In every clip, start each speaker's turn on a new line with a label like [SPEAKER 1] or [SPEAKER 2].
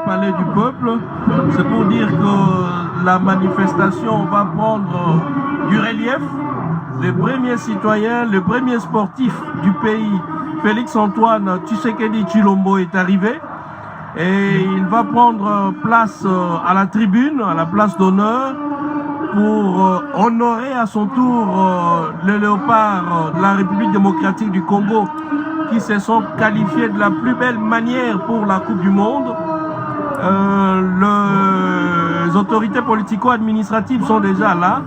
[SPEAKER 1] Palais du peuple, c'est pour dire que la manifestation va prendre du relief. Le premier citoyen, le premier sportif du pays, Félix-Antoine Tshisekedi Tshilombo, est arrivé et il va prendre place à la tribune, à la place d'honneur, pour honorer à son tour les léopards de la République démocratique du Congo qui se sont qualifiés de la plus belle manière pour la Coupe du Monde. Les autorités politico-administratives sont déjà là.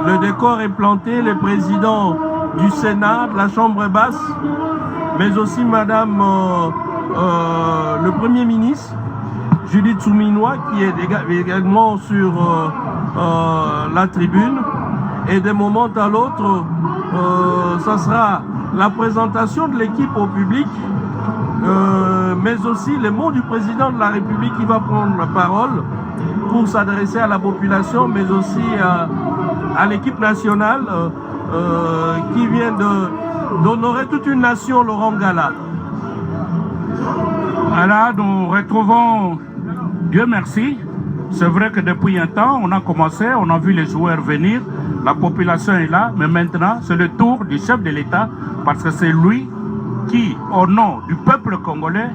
[SPEAKER 1] Le décor est planté, le président du Sénat, de la Chambre basse, mais aussi Madame le Premier ministre, Judith Souminois, qui est également sur la tribune. Et d'un moment à l'autre, ça sera la présentation de l'équipe au public, mais aussi les mots du président de la République qui va prendre la parole pour s'adresser à la population, mais aussi à l'équipe nationale qui vient d'honorer toute une nation, Laurent Ngala.
[SPEAKER 2] Voilà, nous retrouvons, Dieu merci, c'est vrai que depuis un temps, on a commencé, on a vu les joueurs venir, la population est là, mais maintenant, c'est le tour du chef de l'État, parce que c'est lui qui, au nom du peuple congolais,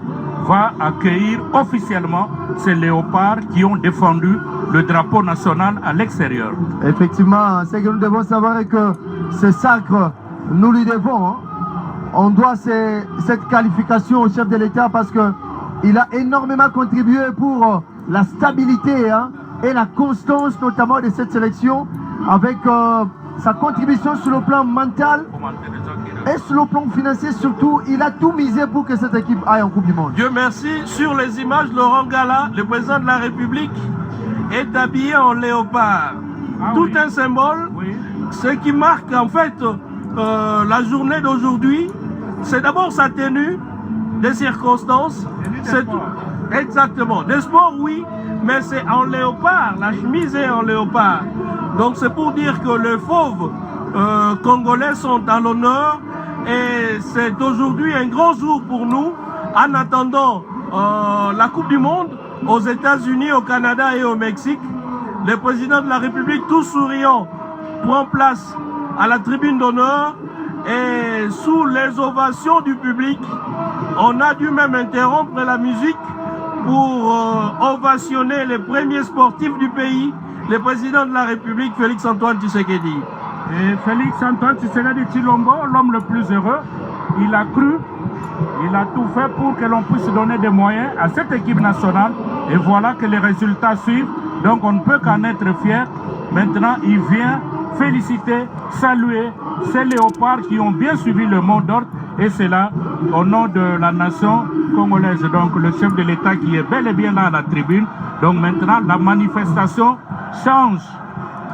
[SPEAKER 2] va accueillir officiellement ces léopards qui ont défendu le drapeau national à l'extérieur.
[SPEAKER 3] Effectivement, ce que nous devons savoir est que ce sacre, nous lui devons. Hein. On doit cette qualification au chef de l'État parce qu'il a énormément contribué pour la stabilité et la constance notamment de cette sélection avec sa contribution sur le plan mental et sur le plan financier surtout. Il a tout misé pour que cette équipe aille en Coupe du Monde.
[SPEAKER 1] Dieu merci. Sur les images, Laurent Ngala, le président de la République, est habillé en léopard. Tout un symbole. Oui. Ce qui marque en fait la journée d'aujourd'hui, c'est d'abord sa tenue, des circonstances. C'est tout. Exactement. Des sports, oui, mais c'est en léopard. La chemise est en léopard. Donc c'est pour dire que les fauves congolais sont à l'honneur et c'est aujourd'hui un grand jour pour nous en attendant la Coupe du Monde aux États-Unis, au Canada et au Mexique. Le président de la République, tout souriant, prend place à la tribune d'honneur et sous les ovations du public, on a dû même interrompre la musique pour ovationner les premiers sportifs du pays, le président de la République, Félix-Antoine Tshisekedi.
[SPEAKER 2] Et Félix-Antoine Tshisekedi Tshilombo, l'homme le plus heureux, il a cru, il a tout fait pour que l'on puisse donner des moyens à cette équipe nationale. Et voilà que les résultats suivent. Donc on ne peut qu'en être fier. Maintenant, il vient féliciter, saluer ces léopards qui ont bien suivi le mot d'ordre. Et c'est là, au nom de la nation congolaise, donc le chef de l'État qui est bel et bien là à la tribune. Donc maintenant, la manifestation change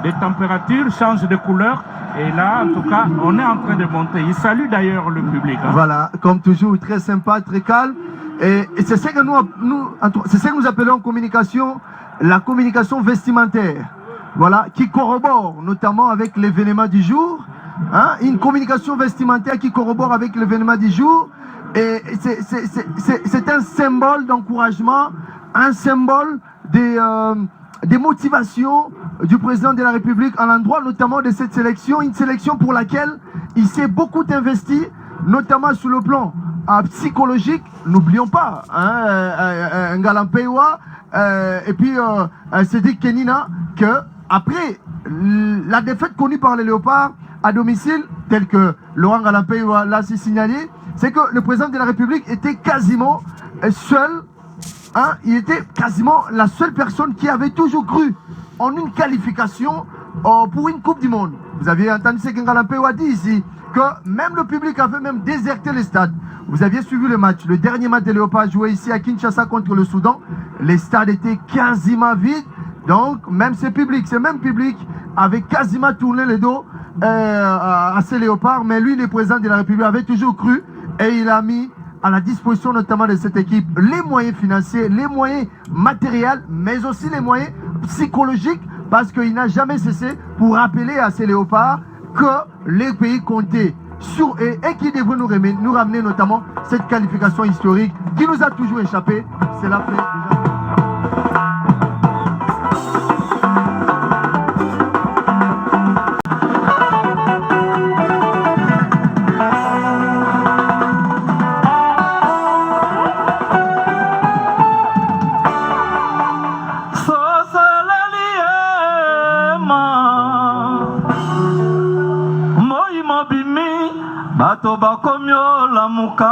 [SPEAKER 2] de température, change de couleur. Et là, en tout cas, on est en train de monter. Il salue d'ailleurs le public. Hein.
[SPEAKER 3] Voilà, comme toujours, très sympa, très calme. Et c'est ce que nous appelons en communication la communication vestimentaire. Voilà, qui corrobore notamment avec l'événement du jour. Hein, une communication vestimentaire qui corrobore avec l'événement du jour. Et c'est un symbole d'encouragement, un symbole des motivations du président de la République à l'endroit notamment de cette sélection, une sélection pour laquelle il s'est beaucoup investi, notamment sur le plan psychologique. N'oublions pas, hein, Ngala Mpeiwa et puis Cédric Kenina, que après la défaite connue par les Léopards à domicile, tel que Laurent Ngala Mpeiwa l'a signalé, c'est que le président de la République était quasiment seul. Hein, il était quasiment la seule personne qui avait toujours cru en une qualification pour une Coupe du Monde. Vous aviez entendu ce que Ngala Mpeiwa a dit ici, que même le public avait même déserté les stades. Vous aviez suivi le match, le dernier match des Léopards joué ici à Kinshasa contre le Soudan. Les stades étaient quasiment vides. Donc même ce même public avait quasiment tourné le dos à ces Léopards. Mais lui, le président de la République, avait toujours cru et il a mis à la disposition notamment de cette équipe les moyens financiers, les moyens matériels, mais aussi les moyens psychologiques, parce qu'il n'a jamais cessé pour rappeler à ces Léopards que les pays comptaient sur et qui devrait nous ramener notamment cette qualification historique qui nous a toujours échappé. Cela fait déjà...
[SPEAKER 4] bato bakomi olamuka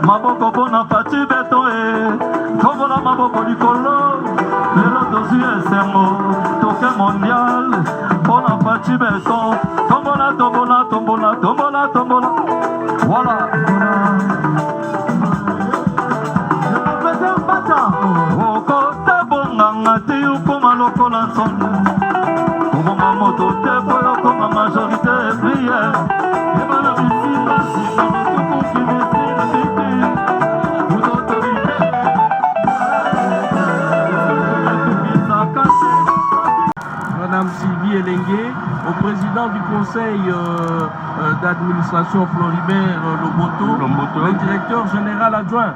[SPEAKER 4] maboko pona pati beto tobola maboko likolo lelo tozwi esengo toke mondial pona pati beto tombola tombola tombola tombola tombola voilà okota bonganga te okoma lokola nsonde kobonga moto te po yokoma majorité prière ebana bisima
[SPEAKER 1] Madame Sylvie Elengue, au président du conseil d'administration Floribert Loboto, le directeur général adjoint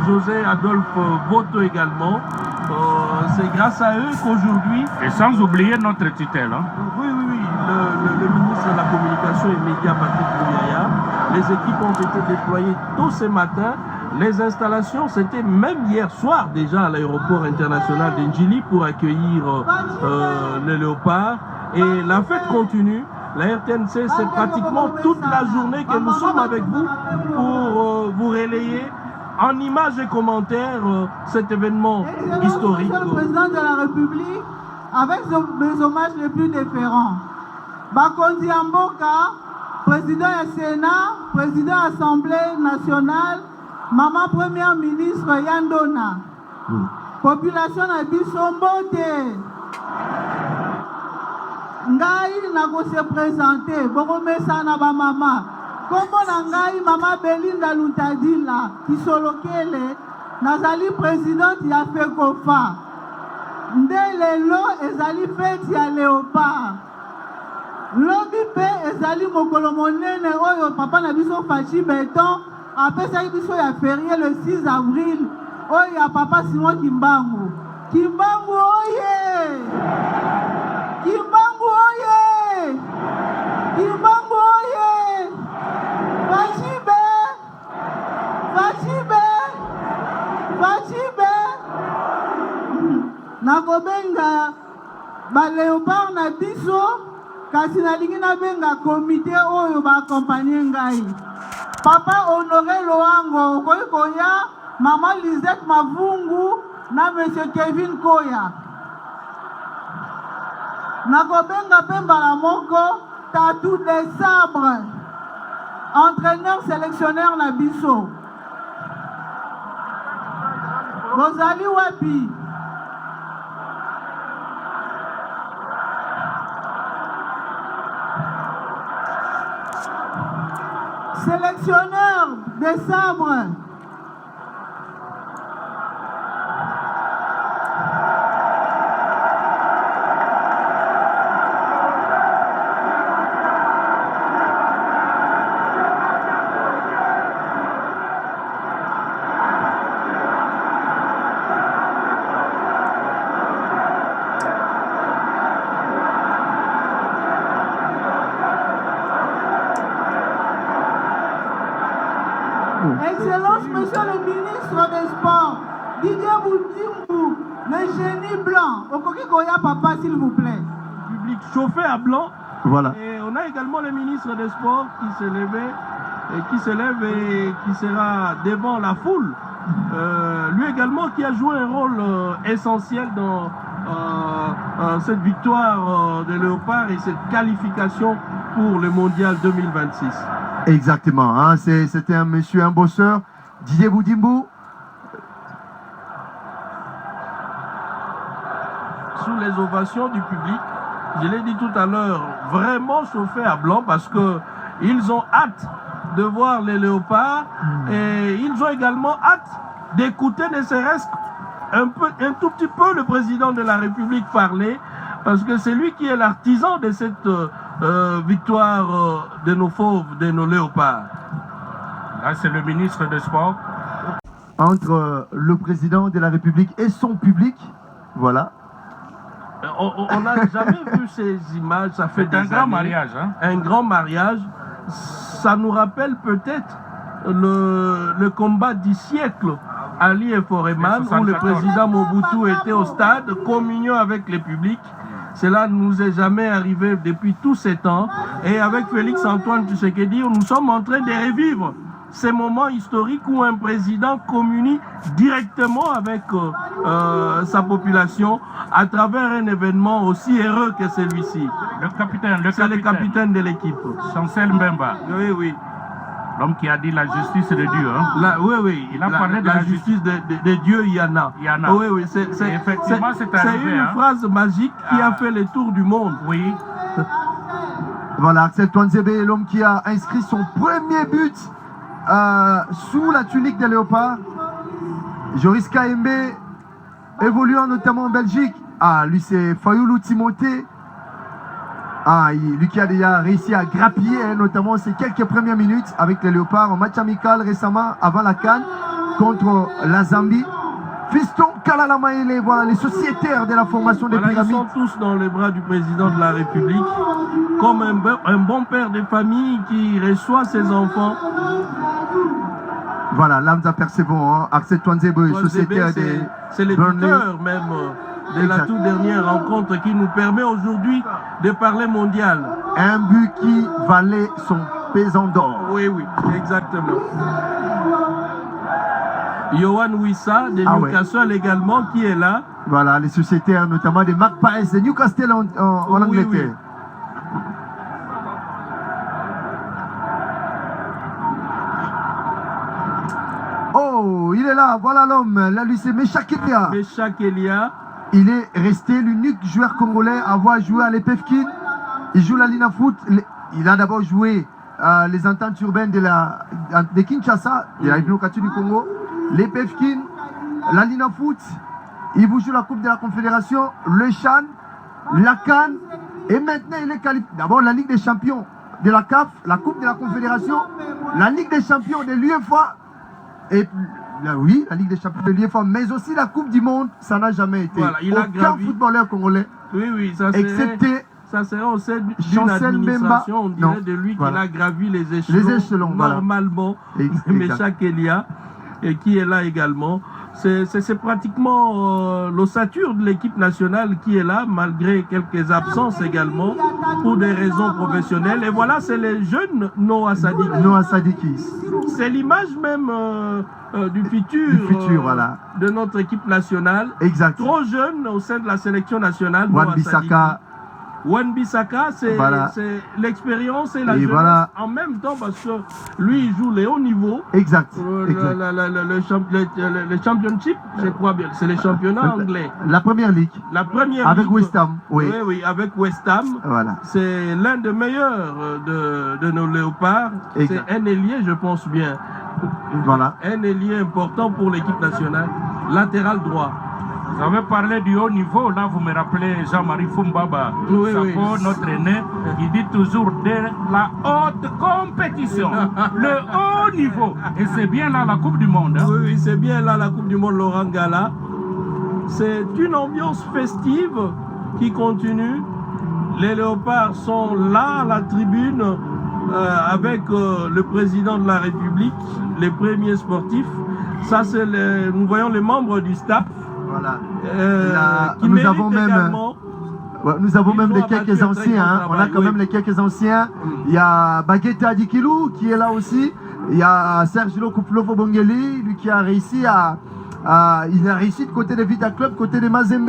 [SPEAKER 1] José Adolphe Boto également. C'est grâce à eux qu'aujourd'hui...
[SPEAKER 2] Et sans oublier notre tutelle. Hein.
[SPEAKER 1] Oui, le ministre de la Communication et Médias, Patrick Bouyaya. Les équipes ont été déployées tôt ce matin. Les installations, c'était même hier soir déjà à l'aéroport international d'Ndjili pour accueillir les léopards. Et la fête continue. La RTNC, c'est pratiquement toute la journée que nous sommes avec vous pour vous relayer en images et commentaires cet événement historique.
[SPEAKER 5] Monsieur le Président de la République, avec mes hommages les plus différents. Bakondi Amboka, président du Sénat, président de l'Assemblée nationale, maman première ministre Yandona. Population na biso mbote. Ngai na ko se présenter, boko mesana ba mama. Kombo na ngai mama Belinda Luntadila, Kisolokele, nazali présidente ya FECOFA. Nde lelo ezali fête ya léopard. Lobi pe ezali mokolo monene oyo papa na biso Fachi Beton apesaki biso ya férié le 6 avril oyo ya papa Simon Kimbangu. Kimbangu oye! Kimbangu oye! Kimbangu oye! Fachibe! Fachibe! Fachibe! Nakobenga ba léopard na biso kasi nalingi nabenga komite oyo ba accompagner ngai. Papa Honoré Loango okoki koya, maman Lisette Mavungu na monsieur Kevin Koya. Nakobenga pe mbala moko Tatou des Sabres, entraîneur sélectionneur na biso. Bozali wapi? Sélectionneur des sabres. Excellence, Monsieur le ministre des Sports, Didier Boutimbou, le génie blanc. Okoki Goya Papa, s'il vous plaît.
[SPEAKER 1] Public chauffé à blanc.
[SPEAKER 3] Voilà.
[SPEAKER 1] Et on a également le ministre des Sports qui s'est levé et qui se lève et qui sera devant la foule. Lui également qui a joué un rôle essentiel dans cette victoire des Léopards et cette qualification pour le Mondial 2026.
[SPEAKER 3] Exactement, hein, c'était un monsieur, un bosseur, Didier Boutimbou.
[SPEAKER 1] Sous les ovations du public, je l'ai dit tout à l'heure, vraiment chauffé à blanc parce qu'ils ont hâte de voir les Léopards et ils ont également hâte d'écouter ne serait-ce un tout petit peu le président de la République parler parce que c'est lui qui est l'artisan de cette victoire de nos fauves, de nos Léopards.
[SPEAKER 2] Là, c'est le ministre des Sports.
[SPEAKER 3] Entre le président de la République et son public, voilà.
[SPEAKER 1] On n'a jamais vu ces images, ça fait
[SPEAKER 2] C'est un
[SPEAKER 1] des
[SPEAKER 2] grand
[SPEAKER 1] années.
[SPEAKER 2] mariage. Hein?
[SPEAKER 1] Un grand mariage. Ça nous rappelle peut-être le combat du siècle, Ali et Foreman, où le président Mobutu était au stade, communion avec le public. Cela ne nous est jamais arrivé depuis tous ces temps. Et avec Félix Antoine Tshisekedi, nous sommes en train de revivre ces moments historiques où un président communie directement avec sa population à travers un événement aussi heureux que celui-ci. C'est le capitaine de l'équipe.
[SPEAKER 2] Chancel Mbemba.
[SPEAKER 1] Oui, oui.
[SPEAKER 2] L'homme qui a dit la justice de Dieu. Hein?
[SPEAKER 1] Oui, oui.
[SPEAKER 2] Il a parlé de la
[SPEAKER 1] justice de Dieu, il y en a.
[SPEAKER 2] Il y en a.
[SPEAKER 1] Oui, oui. C'est
[SPEAKER 2] arrivé,
[SPEAKER 1] une phrase magique qui a fait le tour du monde.
[SPEAKER 2] Oui.
[SPEAKER 3] Voilà, Axel Twanzebe est l'homme qui a inscrit son premier but sous la tunique des Léopards. Joris Kaembe, évoluant notamment en Belgique. Ah, lui c'est Fayoulou Timothée. Ah, lui qui a déjà réussi à grappiller hein, notamment ces quelques premières minutes avec les Léopards en match amical récemment avant la CAN contre la Zambie. Fiston Kalala Maele, voilà les sociétaires de la formation des pyramides.
[SPEAKER 1] Ils sont tous dans les bras du président de la République, comme un bon père de famille qui reçoit ses enfants.
[SPEAKER 3] Voilà, Lamza Percevon, hein, Axel Twanzebe, sociétaire des...
[SPEAKER 1] C'est le buteur même de la toute dernière rencontre qui nous permet aujourd'hui de parler mondial.
[SPEAKER 3] Un but qui valait son pesant d'or.
[SPEAKER 1] Oui, oui, exactement. Yohan Wissa de Newcastle également qui est là.
[SPEAKER 3] Voilà, les sociétaires notamment des Magpies de Newcastle en Angleterre. Oui. Oh, il est là, voilà l'homme. Là, lui, c'est Meshak Elia.
[SPEAKER 1] Meshak Elia.
[SPEAKER 3] Il est resté l'unique joueur congolais à avoir joué à l'EPFKIN. Il joue la Lina Foot. Il a d'abord joué les ententes urbaines de Kinshasa, de la République du Congo. L'EPFKIN, la Lina Foot. Il vous joue la Coupe de la Confédération, le Chan, la CAN. Et maintenant, il est qualifié. D'abord, la Ligue des Champions de la CAF, la Coupe de la Confédération, la Ligue des Champions de l'UEFA. Et là, oui, la Ligue des Champions de l'UEFA, mais aussi la Coupe du Monde, ça n'a jamais été.
[SPEAKER 1] Voilà, il a gravi.
[SPEAKER 3] Footballeur congolais,
[SPEAKER 1] oui, ça
[SPEAKER 3] excepté
[SPEAKER 1] serait au sein d'une administration, on dirait de lui qu'il a gravi les échelons normalement.
[SPEAKER 3] Voilà.
[SPEAKER 1] Meshak Elia, et qui est là également. C'est pratiquement l'ossature de l'équipe nationale qui est là, malgré quelques absences également, pour des raisons professionnelles. Et voilà, c'est les jeunes Noah Sadiki.
[SPEAKER 3] Noah Sadiki.
[SPEAKER 1] C'est l'image même du futur,
[SPEAKER 3] voilà,
[SPEAKER 1] de notre équipe nationale.
[SPEAKER 3] Exact.
[SPEAKER 1] Trop jeune au sein de la sélection nationale.
[SPEAKER 3] Wan Bissaka,
[SPEAKER 1] Wan-Bissaka, c'est
[SPEAKER 3] Voilà.
[SPEAKER 1] l'expérience et la
[SPEAKER 3] Et
[SPEAKER 1] jeunesse
[SPEAKER 3] voilà.
[SPEAKER 1] en même temps, parce que lui, il joue les hauts niveaux.
[SPEAKER 3] Exact.
[SPEAKER 1] Le championship, je crois bien, c'est les championnats anglais.
[SPEAKER 3] La première ligue.
[SPEAKER 1] La première
[SPEAKER 3] Avec
[SPEAKER 1] ligue.
[SPEAKER 3] West Ham, oui.
[SPEAKER 1] Oui, avec West Ham.
[SPEAKER 3] Voilà.
[SPEAKER 1] C'est l'un des meilleurs de nos léopards.
[SPEAKER 3] Exact.
[SPEAKER 1] C'est un ailier, je pense bien.
[SPEAKER 3] Voilà.
[SPEAKER 1] Un ailier important pour l'équipe nationale. Latéral droit.
[SPEAKER 2] Vous avez parlé du haut niveau, là vous me rappelez Jean-Marie Fumbaba,
[SPEAKER 1] Oui,
[SPEAKER 2] Sako,
[SPEAKER 1] oui.
[SPEAKER 2] notre aîné, il dit toujours de la haute compétition, le haut niveau. Et c'est bien là la Coupe du Monde. Hein.
[SPEAKER 1] Oui, c'est bien là la Coupe du Monde Laurent Gala. C'est une ambiance festive qui continue. Les léopards sont là à la tribune avec le président de la République, les premiers sportifs. Ça, c'est nous voyons les membres du staff.
[SPEAKER 3] Voilà.
[SPEAKER 1] Qui
[SPEAKER 3] nous
[SPEAKER 1] méritent
[SPEAKER 3] avons même,
[SPEAKER 1] également.
[SPEAKER 3] ouais, nous avons
[SPEAKER 1] Ils
[SPEAKER 3] même
[SPEAKER 1] ont
[SPEAKER 3] les
[SPEAKER 1] abattu
[SPEAKER 3] quelques
[SPEAKER 1] un très
[SPEAKER 3] anciens.
[SPEAKER 1] grand
[SPEAKER 3] Hein. On a
[SPEAKER 1] travail,
[SPEAKER 3] quand
[SPEAKER 1] oui.
[SPEAKER 3] même les quelques anciens. Il y a Baguette Adikilou qui est là aussi. Il y a Sergio Kuplovo Bongeli, lui qui a réussi il a réussi de côté des Vita Club, côté des Mazembe.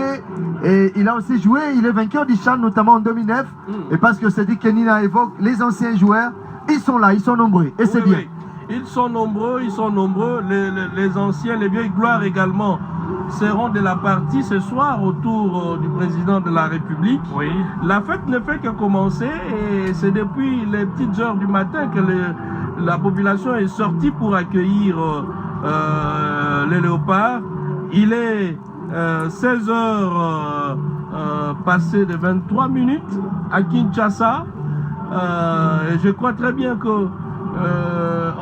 [SPEAKER 3] Et il a aussi joué, il est vainqueur du Chan, notamment en 2009. Et parce que c'est dit que Nina évoque, les anciens joueurs, ils sont là, ils sont nombreux. Et c'est
[SPEAKER 1] Oui,
[SPEAKER 3] bien.
[SPEAKER 1] oui. Ils sont nombreux, ils sont nombreux. Les anciens, les vieilles gloires également seront de la partie ce soir autour du président de la République.
[SPEAKER 2] Oui.
[SPEAKER 1] La fête ne fait que commencer et c'est depuis les petites heures du matin que la population est sortie pour accueillir les léopards. Il est 16 heures passées de 23 minutes à Kinshasa. Et je crois très bien que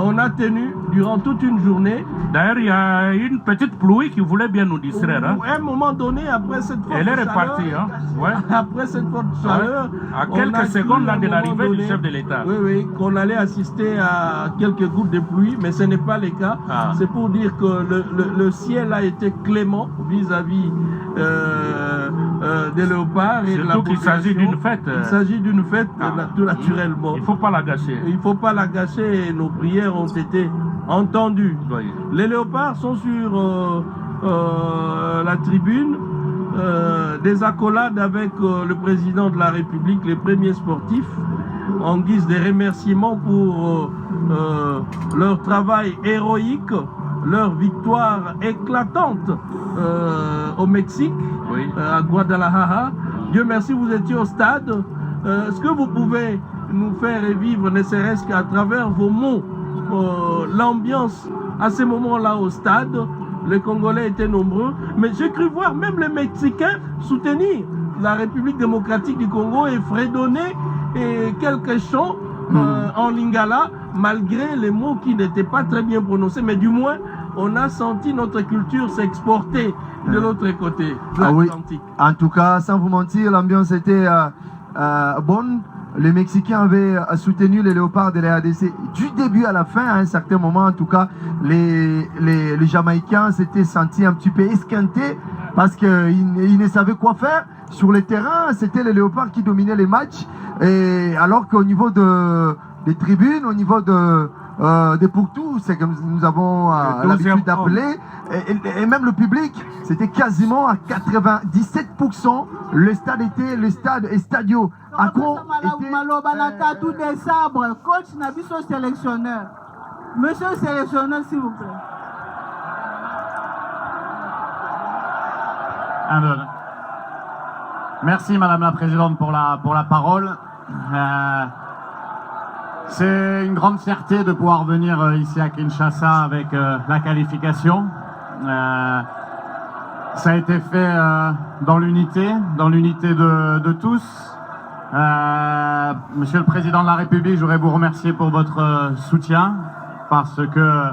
[SPEAKER 1] on a tenu durant toute une journée.
[SPEAKER 2] D'ailleurs, il y a une petite pluie qui voulait bien nous distraire. Hein.
[SPEAKER 1] À un moment donné, après cette forte
[SPEAKER 2] Elle est
[SPEAKER 1] chaleur,
[SPEAKER 2] repartie. Hein. Ouais.
[SPEAKER 1] après cette forte chaleur,
[SPEAKER 2] À
[SPEAKER 1] on
[SPEAKER 2] quelques
[SPEAKER 1] a
[SPEAKER 2] secondes
[SPEAKER 1] cru
[SPEAKER 2] là,
[SPEAKER 1] à un
[SPEAKER 2] de
[SPEAKER 1] moment
[SPEAKER 2] l'arrivée du
[SPEAKER 1] donné,
[SPEAKER 2] chef de l'État.
[SPEAKER 1] oui, qu'on allait assister à quelques gouttes de pluie, mais ce n'est pas le cas.
[SPEAKER 2] Ah.
[SPEAKER 1] C'est pour dire que le ciel a été clément vis-à-vis des léopards et de la
[SPEAKER 2] Surtout qu'il s'agit
[SPEAKER 1] population.
[SPEAKER 2] d'une fête.
[SPEAKER 1] Il s'agit d'une fête,
[SPEAKER 2] Ah.
[SPEAKER 1] tout naturellement.
[SPEAKER 2] Il ne faut pas la gâcher.
[SPEAKER 1] Il ne faut pas la gâcher et nos prières ont été entendues.
[SPEAKER 2] Oui.
[SPEAKER 1] Les léopards sont sur la tribune, des accolades avec le président de la République, les premiers sportifs, en guise de remerciements pour leur travail héroïque, leur victoire éclatante au Mexique,
[SPEAKER 2] Oui.
[SPEAKER 1] à Guadalajara. Dieu merci, vous étiez au stade. Est-ce que vous pouvez nous faire revivre, ne serait-ce qu'à travers vos mots, l'ambiance à ce moment-là au stade? Les Congolais étaient nombreux, mais j'ai cru voir même les Mexicains soutenir la République démocratique du Congo et fredonner quelques chants en lingala, malgré les mots qui n'étaient pas très bien prononcés, mais du moins, on a senti notre culture s'exporter de l'autre côté de
[SPEAKER 3] Ah oui.
[SPEAKER 1] l'Atlantique.
[SPEAKER 3] En tout cas, sans vous mentir, l'ambiance était bonne. Les Mexicains avaient soutenu les léopards de la RDC du début à la fin. À un certain moment, en tout cas, les Jamaïcains s'étaient sentis un petit peu esquintés parce qu'ils ne savaient quoi faire. Sur le terrain, c'était les léopards qui dominaient les matchs. Et alors qu'au niveau des tribunes, au niveau des pourtours, c'est comme nous avons l'habitude d'appeler, et même le public, c'était quasiment à 97%. Le stade Estadio Accro était...
[SPEAKER 5] maloba na tatou des sabres, coach Nabiso sélectionneur. Monsieur le sélectionneur, s'il vous plaît.
[SPEAKER 6] Merci Madame la Présidente pour la parole. C'est une grande fierté de pouvoir venir ici à Kinshasa avec la qualification. Ça a été fait dans l'unité de tous. Monsieur le Président de la République, je voudrais vous remercier pour votre soutien parce que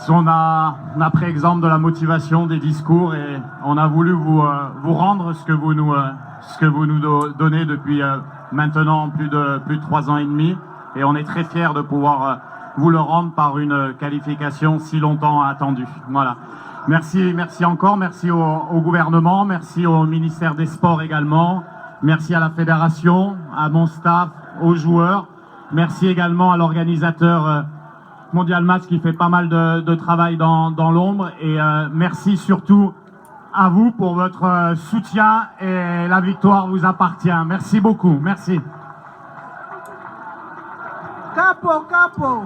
[SPEAKER 6] on a pris exemple de la motivation des discours et on a voulu vous rendre ce que vous nous donnez depuis maintenant plus de 3 ans et demi et on est très fiers de pouvoir vous le rendre par une qualification si longtemps attendue. Voilà. Merci encore, merci au gouvernement, merci au ministère des Sports également, merci à la fédération, à mon staff, aux joueurs, merci également à l'organisateur Mondial Match qui fait pas mal de travail dans l'ombre et merci surtout à vous pour votre soutien et la victoire vous appartient. Merci beaucoup. Merci.
[SPEAKER 5] Capo, Capo.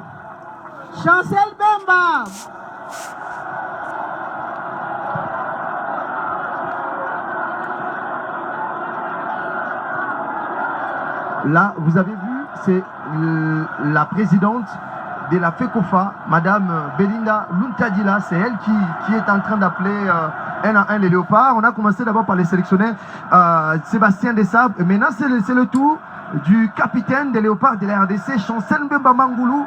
[SPEAKER 5] Chancel Bemba.
[SPEAKER 3] Là, vous avez vu, c'est la présidente de la FECOFA, Madame Belinda Luntadila. C'est elle qui est en train d'appeler un à un les léopards. On a commencé d'abord par les sélectionneurs Sébastien Dessab. Et maintenant, c'est le tour du capitaine des léopards de la RDC, Chancel Mbemba Mangoulou,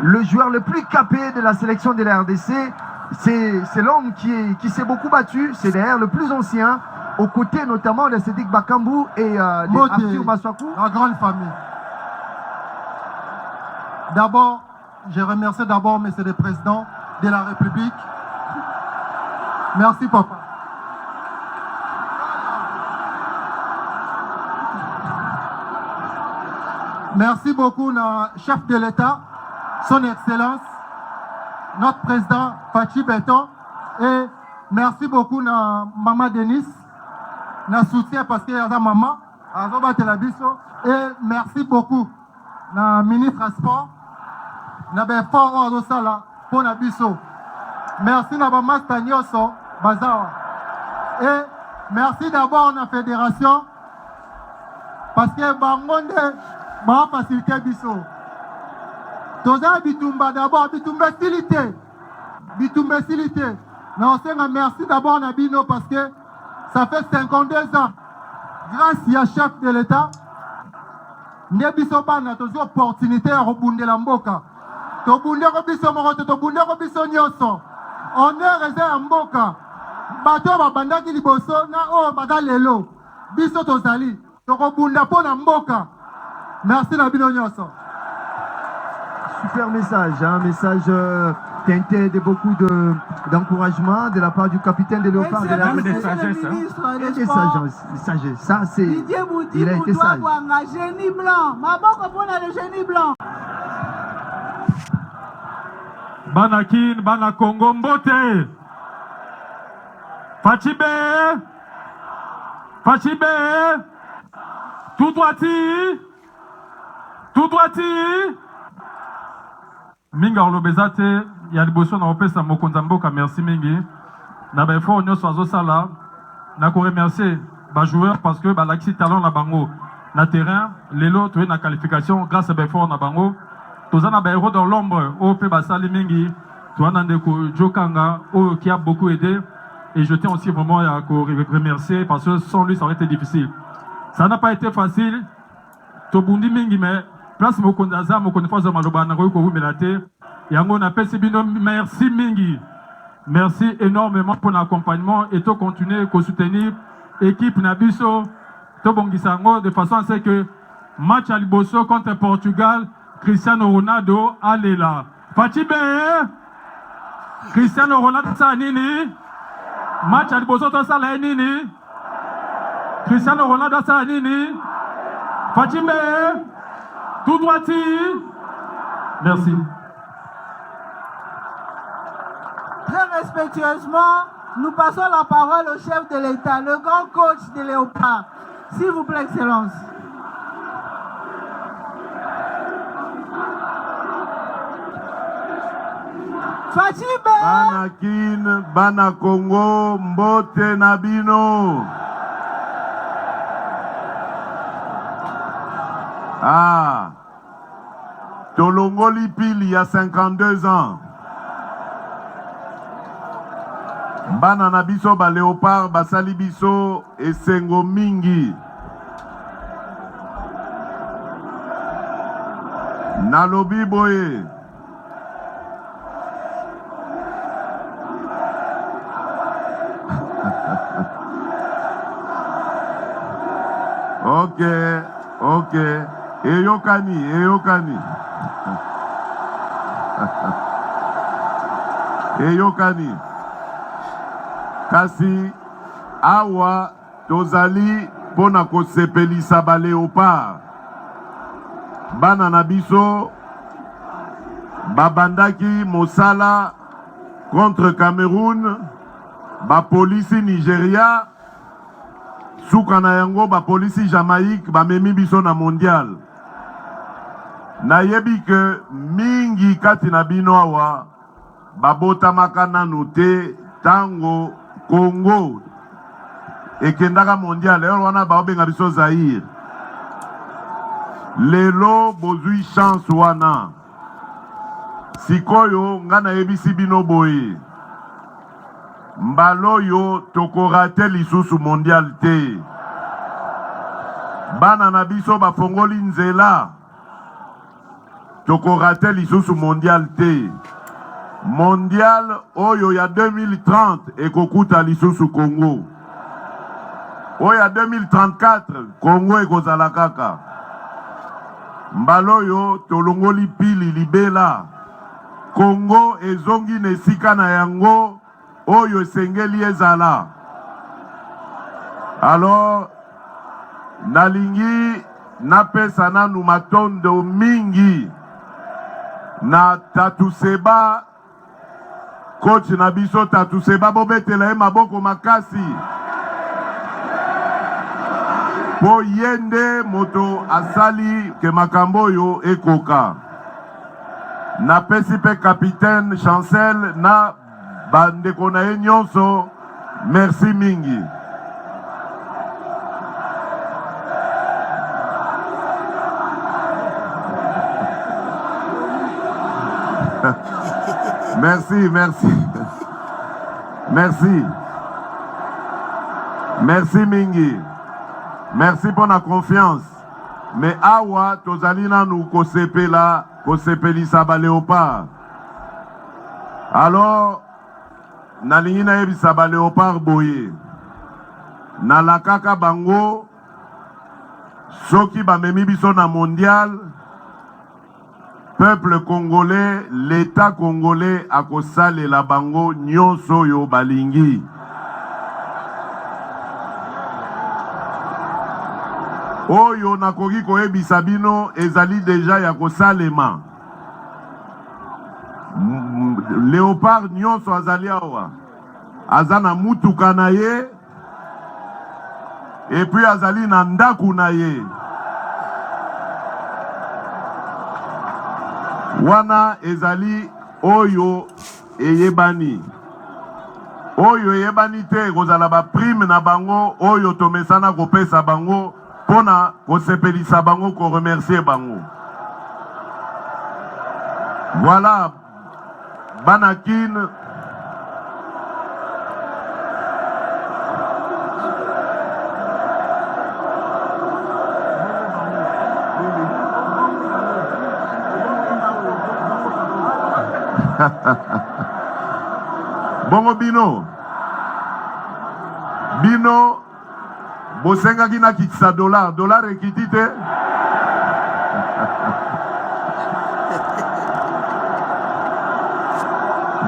[SPEAKER 3] le joueur le plus capé de la sélection de la RDC. C'est l'homme qui s'est beaucoup battu. C'est d'ailleurs le plus ancien, aux côtés notamment de Cédric Bakambou et d'Arthur Maswakou.
[SPEAKER 7] La grande famille. D'abord, je remercie d'abord Monsieur le Président de la République. Merci, papa. Merci beaucoup, chef de l'État, son Excellence, notre président Fachi Beton. Et merci beaucoup, Maman Denis, na soutien parce qu'il y a maman, et merci beaucoup, na ministre des Sports, na fort Sala pour na biso. Merci na maman Stanioso Bazawa. Et merci d'abord à la fédération parce que Bangonde va faciliter biso. Toza bitumba d'abord bitumba facilité. Bitumba facilité. Merci d'abord à Bino parce que ça fait 52 ans, grâce à chef de l'État, nous avons une opportunité à rebondir la mboka. On est resté à mboka. Bato ba bandaki liboso na o badalelo. Biso tozali. Tokobunda po na mboka. Merci na bino nyoso.
[SPEAKER 3] Super message, un message teinté de beaucoup d'encouragement de la part du capitaine de Léopard de la
[SPEAKER 5] RDC.
[SPEAKER 3] Des sagesse. Ça, c'est. Il a été sage.
[SPEAKER 5] Génie blanc. Maboko pour le génie blanc.
[SPEAKER 4] Banakin, Bana Congo Mbote. Fachibe. Tout droiti. Minga olobezate ya liboso na opesa mokonza mboka merci mingi na ba effort nyonso azosala na ko remercier ba joueurs parce que ba laxi talent na bango na terrain lelo to na qualification grâce à ba effort na bango tozana ba héros dans l'ombre au pe basali mingi to na ndeko Jokanga qui a beaucoup aidé et je tiens aussi vraiment à remercier parce que sans lui ça aurait été difficile. Ça n'a pas été facile. To bundi mingi mais place mokondaza mokondefaza maloba na ko melate yango na pesibino merci mingi. Merci énormément pour l'accompagnement et to continuer à soutenir équipe Nabiso to bongisango de façon à ce que match à Liboso contre Portugal Cristiano Ronaldo allez là. Fachibe Cristiano Ronaldo ça nini match à Liboso to ça la nini Cristiano Ronaldo ça nini Fachibe tout droiti. Merci.
[SPEAKER 5] Très respectueusement, nous passons la parole au chef de l'État, le grand coach de Léopard. S'il vous plaît, Excellence. Fachibe.
[SPEAKER 8] Banakin, Bana Congo, Mbote Nabino. Ah, Tolongoli Pile, il y a 52 ans. Banana biso ba léopard basali biso et sengo mingi. Nalobi boye. Ok. Eyokani. Kasi awa tozali pona kosepelisa ba léopard. Bana na biso babandaki mosala contre Cameroun ba police Nigeria, suka na yango ba police Jamaïque ba memi biso na mondial. Na yebi ke mingi kati na bino awa babota makana note tango Congo ekendaka mondial eyo wana baobenga biso Zaire. Lelo bozui chance wana. Sikoyo ngana yebisi bino boye. Mbalo yo tokorate lisusu mondial te. Bana na biso bafongoli nzela. Tokorate lisusu mondial te. Mondial oyo ya 2030 ekokuta lisusu Congo. Oyo ya 2034 Congo ekozala kaka. Mbalo yo tolongoli pili libela. Congo ezongi nesika na yango oyo esengeli ezala. Alors nalingi napesa nanu matondo mingi na Tatuseba, coach na biso Tatuseba bobetela ye maboko makasi po yende moto asali ke makambo yo ekoka. Na pesi pe capitaine Chancel na bandeko na ye nyonso, merci mingi. Merci, merci. Merci. Merci mingi. Merci pour la confiance. Mais awa tozalina nous kosepela kosepelisa ba léopard. Alors nalingi na yebisa ba léopard boye. Na la kaka bango soki ba memi biso na mondial. Peuple congolais, l'État congolais a kosale la bango nyonso yo balingi. Oyo nakoki koyebisa bino ezali deja ya kosalema. Léopard nyonso azali awa. Azana mutuka na ye. Et puis azali na ndaku na ye. Wana ezali oyo eyebani. Oyo eyebani te kozala ba prime na bango oyo tomesana kopesa bango pona kosepelisa bango ko remercier bango. Voilà Banakin. Bongo bino bosenga kina kitisa dollar ekiti te.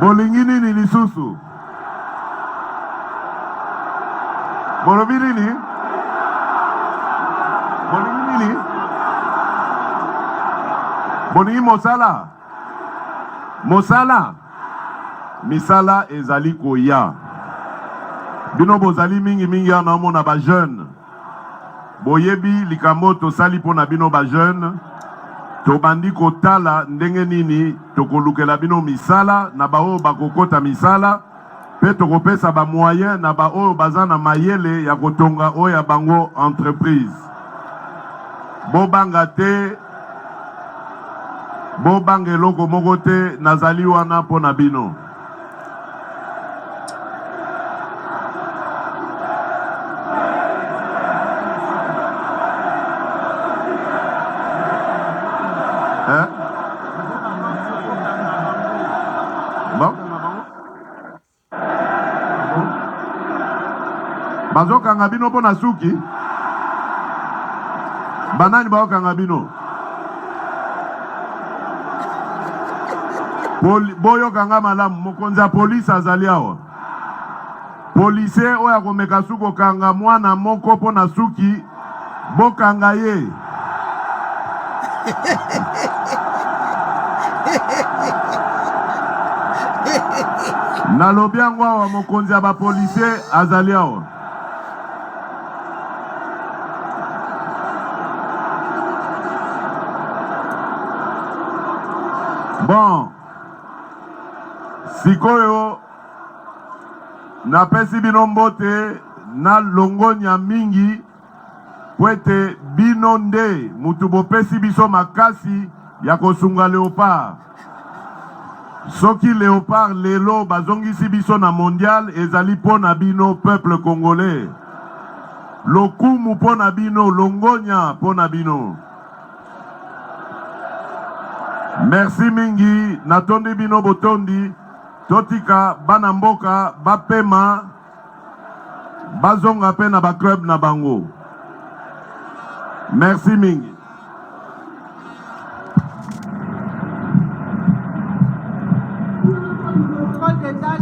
[SPEAKER 8] Bolingi nini lisusu bolobi nini bolingi mosala misala ezali koya. Bino bozali mingi ana mona ba jeune. Boyebi likambo tosali pona bino ba jeune. Tobandi kotala ndenge nini tokolukela bino misala na bao bakokota misala. Pe tokopesa ba moyen na bao bazana mayele ya kotonga oya bango entreprise. Bobanga te. Bobange loko moko te nazali wana pona bino. Bon. Bazokanga bino pona suki. Banani baokanga bino. Boyo kanga malamu mokonza police azali awa. Police oya komeka suko kanga mwana moko pona suki bokanga ye. nalobi yango awa mokonzi ya bapolisier azali awa. Bon, sikoyo napesi bino mbote na longonya mingi pwete bino nde mutu bopesi biso makasi ya kosunga Léopard. Soki Léopard lelo bazongisi biso na mondial ezali pona bino peuple congolais. Lokumu pona bino, longonya pona bino. Merci mingi, natondi bino botondi, totika bana mboka, bapema, bazonga pe na ba club na bango. Merci mingi.
[SPEAKER 5] École d'État